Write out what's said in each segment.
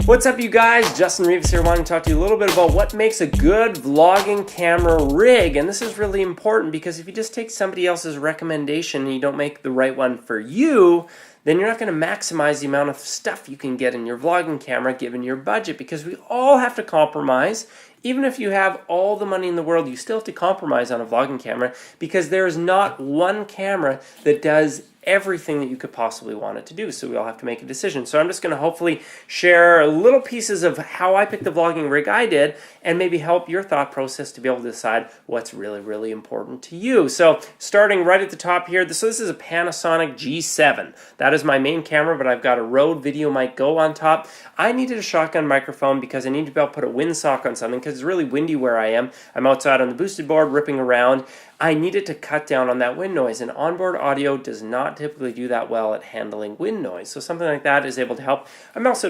What's up, you guys? Justin Rivas here, wanting to talk to you a little bit about what makes a good vlogging camera rig. And this is really important because if you just take somebody else's recommendation and you don't make the right one for you, then you're not going to maximize the amount of stuff you can get in your vlogging camera given your budget, because we all have to compromise. Even if you have all the money in the world, you still have to compromise on a vlogging camera, because there is not one camera that does everything that you could possibly want it to do. So we all have to make a decision. So I'm just going to hopefully share little pieces of how I picked the vlogging rig I did, and maybe help your thought process to be able to decide what's really important to you. So starting right at the top here, so this is a Panasonic G7. That is my main camera, but I've got a Rode VideoMic GO on top. I needed a shotgun microphone because I need to be able to put a windsock on something, because it's really windy where I am. I'm outside on the boosted board ripping around. I needed to cut down on that wind noise, and onboard audio does not typically do that well at handling wind noise. So something like that is able to help. I'm also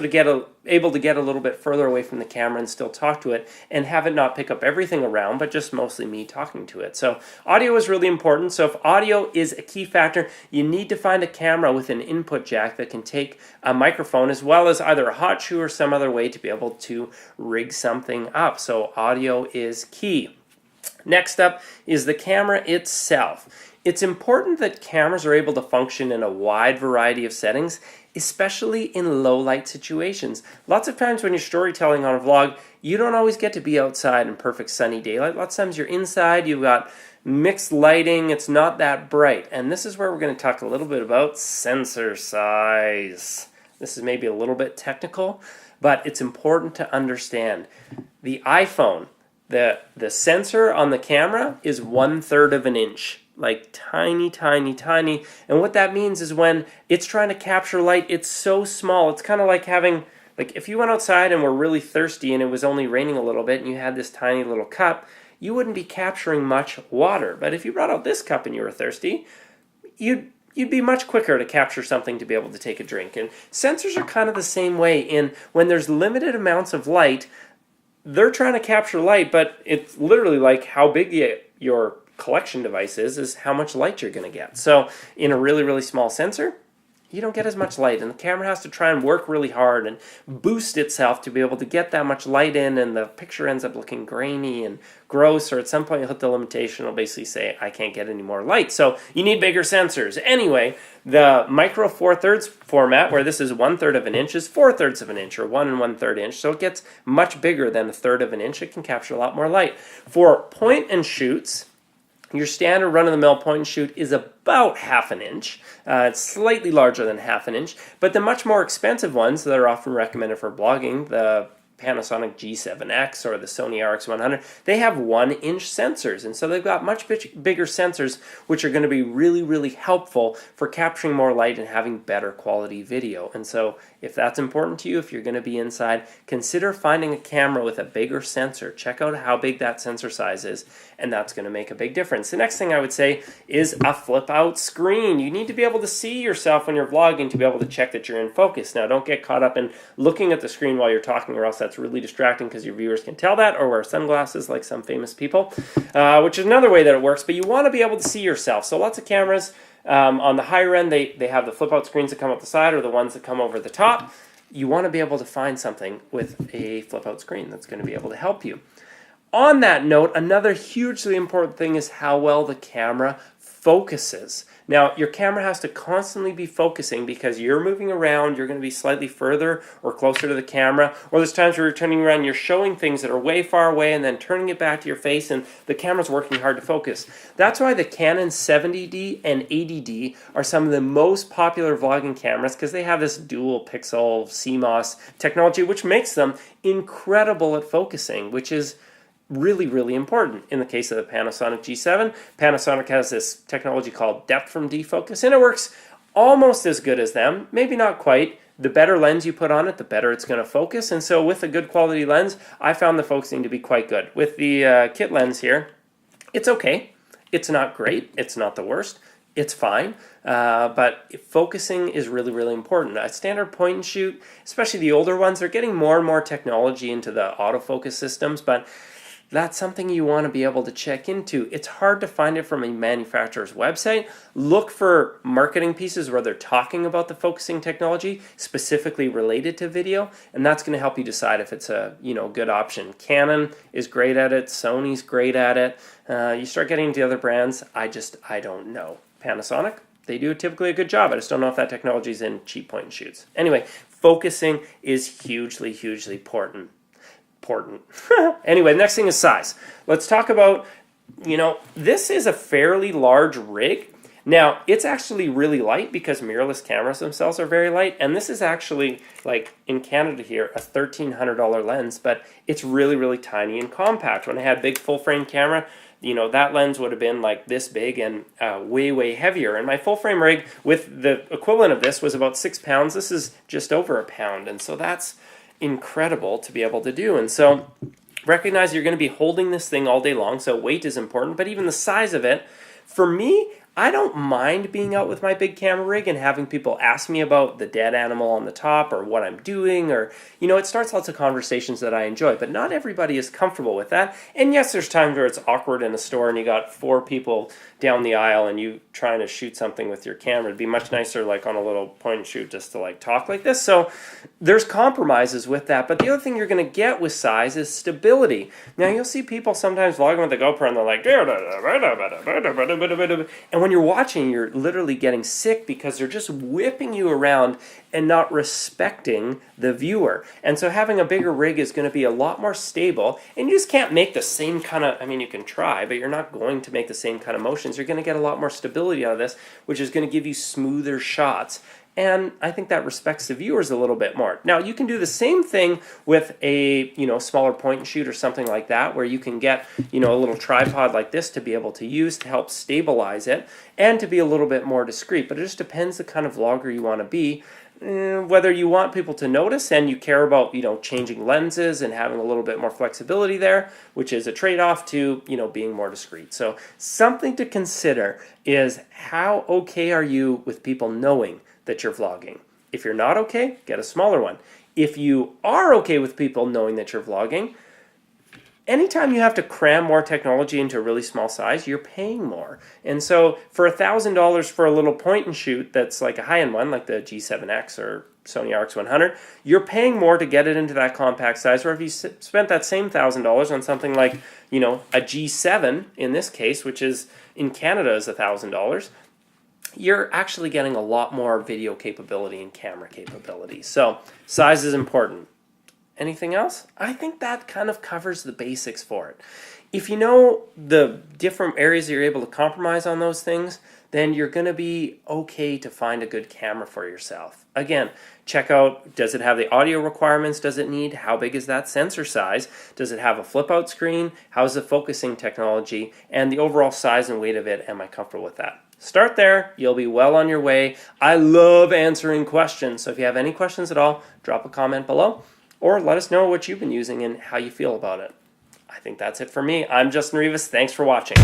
able to get a little bit further away from the camera and still talk to it and have it not pick up everything around, but just mostly me talking to it. So audio is really important. So if audio is a key factor, you need to find a camera with an input jack that can take a microphone as well as either a hot shoe or some other way to be able to rig something up. So audio is key. Next up is the camera itself. It's important that cameras are able to function in a wide variety of settings, especially in low light situations. Lots of times when you're storytelling on a vlog, you don't always get to be outside in perfect sunny daylight. Lots of times you're inside, you've got mixed lighting, it's not that bright. And this is where we're going to talk a little bit about sensor size. This is maybe a little bit technical, but it's important to understand. The iPhone, the sensor on the camera is 1/3 of an inch, like tiny. And what that means is when it's trying to capture light, it's so small. It's kind of like having, like if you went outside and were really thirsty and it was only raining a little bit and you had this tiny little cup, you wouldn't be capturing much water. But if you brought out this cup and you were thirsty, you'd be much quicker to capture something to be able to take a drink. And sensors are kind of the same way. In when there's limited amounts of light, they're trying to capture light, but it's literally like how big your collection device is how much light you're going to get. So in a really small sensor, you don't get as much light, and the camera has to try and work really hard and boost itself to be able to get that much light in, and the picture ends up looking grainy and gross, or at some point you'll hit the limitation. It'll basically say, I can't get any more light. So you need bigger sensors. Anyway, the micro 4/3 format, where this is 1/3 of an inch, is 4/3 of an inch, or 1 1/3 inch. So it gets much bigger than 1/3 of an inch. It can capture a lot more light. For point and shoots, your standard run-of-the-mill point and shoot is about 1/2 an inch. It's slightly larger than 1/2 an inch, but the much more expensive ones that are often recommended for blogging, the Panasonic G7X or the Sony RX100, they have 1-inch sensors, and so they've got much bigger sensors, which are going to be really helpful for capturing more light and having better quality video. And so if that's important to you, if you're going to be inside, consider finding a camera with a bigger sensor. Check out how big that sensor size is, and that's going to make a big difference. The next thing I would say is a flip-out screen. You need to be able to see yourself when you're vlogging to be able to check that you're in focus. Now, don't get caught up in looking at the screen while you're talking, or else that's really distracting, because your viewers can tell that, or wear sunglasses like some famous people, which is another way that it works. But you want to be able to see yourself. So lots of cameras on the higher end, they have the flip-out screens that come up the side, or the ones that come over the top. You want to be able to find something with a flip-out screen that's going to be able to help you. On that note, another hugely important thing is how well the camera focuses. Now, your camera has to constantly be focusing, because you're moving around, you're going to be slightly further or closer to the camera, or there's times where you're turning around, you're showing things that are way far away and then turning it back to your face, and the camera's working hard to focus. That's why the Canon 70D and 80D are some of the most popular vlogging cameras, because they have this dual pixel CMOS technology, which makes them incredible at focusing, which is really important. In the case of the Panasonic G7, Panasonic has this technology called depth from defocus, and it works almost as good as them, maybe not quite. The better lens you put on it, the better it's going to focus. And so with a good quality lens, I found the focusing to be quite good. With the kit lens here, it's okay. It's not great. It's not the worst. It's fine, but focusing is really important. A standard point and shoot, especially the older ones, they're getting more and more technology into the autofocus systems, but that's something you want to be able to check into. It's hard to find it from a manufacturer's website. Look for marketing pieces where they're talking about the focusing technology specifically related to video, and that's going to help you decide if it's a good option. Canon is great at it. Sony's great at it. You start getting into other brands, I don't know. Panasonic, they do typically a good job. I just don't know if that technology is in cheap point and shoots. Anyway, focusing is hugely, hugely important. Anyway, next thing is size. Let's talk about, this is a fairly large rig. Now, it's actually really light because mirrorless cameras themselves are very light. And this is actually, like in Canada here, a $1,300 lens, but it's really, really tiny and compact. When I had big full frame camera, that lens would have been like this big and way, way heavier. And my full frame rig with the equivalent of this was about 6 pounds. This is just over a pound. And so that's incredible to be able to do. And so recognize you're going to be holding this thing all day long, so weight is important, but even the size of it, for me, I don't mind being out with my big camera rig and having people ask me about the dead animal on the top or what I'm doing, or, it starts lots of conversations that I enjoy, but not everybody is comfortable with that. And yes, there's times where it's awkward in a store and you got 4 people down the aisle and you trying to shoot something with your camera. It'd be much nicer like on a little point and shoot just to like talk like this. So there's compromises with that. But the other thing you're going to get with size is stability. Now you'll see people sometimes vlogging with the GoPro and they're like, and when you're watching, you're literally getting sick because they're just whipping you around and not respecting the viewer. And so having a bigger rig is going to be a lot more stable, and you just can't make the same kind of, you can try, but you're not going to make the same kind of motions. You're going to get a lot more stability out of this, which is going to give you smoother shots. And I think that respects the viewers a little bit more. Now, you can do the same thing with a, smaller point and shoot or something like that, where you can get, a little tripod like this to be able to use to help stabilize it and to be a little bit more discreet. But it just depends the kind of vlogger you want to be, whether you want people to notice and you care about, changing lenses and having a little bit more flexibility there, which is a trade-off to, being more discreet. So something to consider is how okay are you with people knowing that you're vlogging? If you're not okay, get a smaller one. If you are okay with people knowing that you're vlogging, anytime you have to cram more technology into a really small size, you're paying more. And so for $1,000 for a little point and shoot that's like a high-end one, like the G7X or Sony RX100, you're paying more to get it into that compact size. Or if you spent that same $1,000 on something like, a G7 in this case, which is in Canada is $1,000, you're actually getting a lot more video capability and camera capability. So size is important. Anything else? I think that kind of covers the basics for it. If you know the different areas that you're able to compromise on those things, then you're going to be okay to find a good camera for yourself. Again, check out, does it have the audio requirements? Does it need? How big is that sensor size? Does it have a flip-out screen? How's the focusing technology? And the overall size and weight of it, am I comfortable with that? Start there. You'll be well on your way. I love answering questions. So if you have any questions at all, drop a comment below or let us know what you've been using and how you feel about it. I think that's it for me. I'm Justin Rivas. Thanks for watching.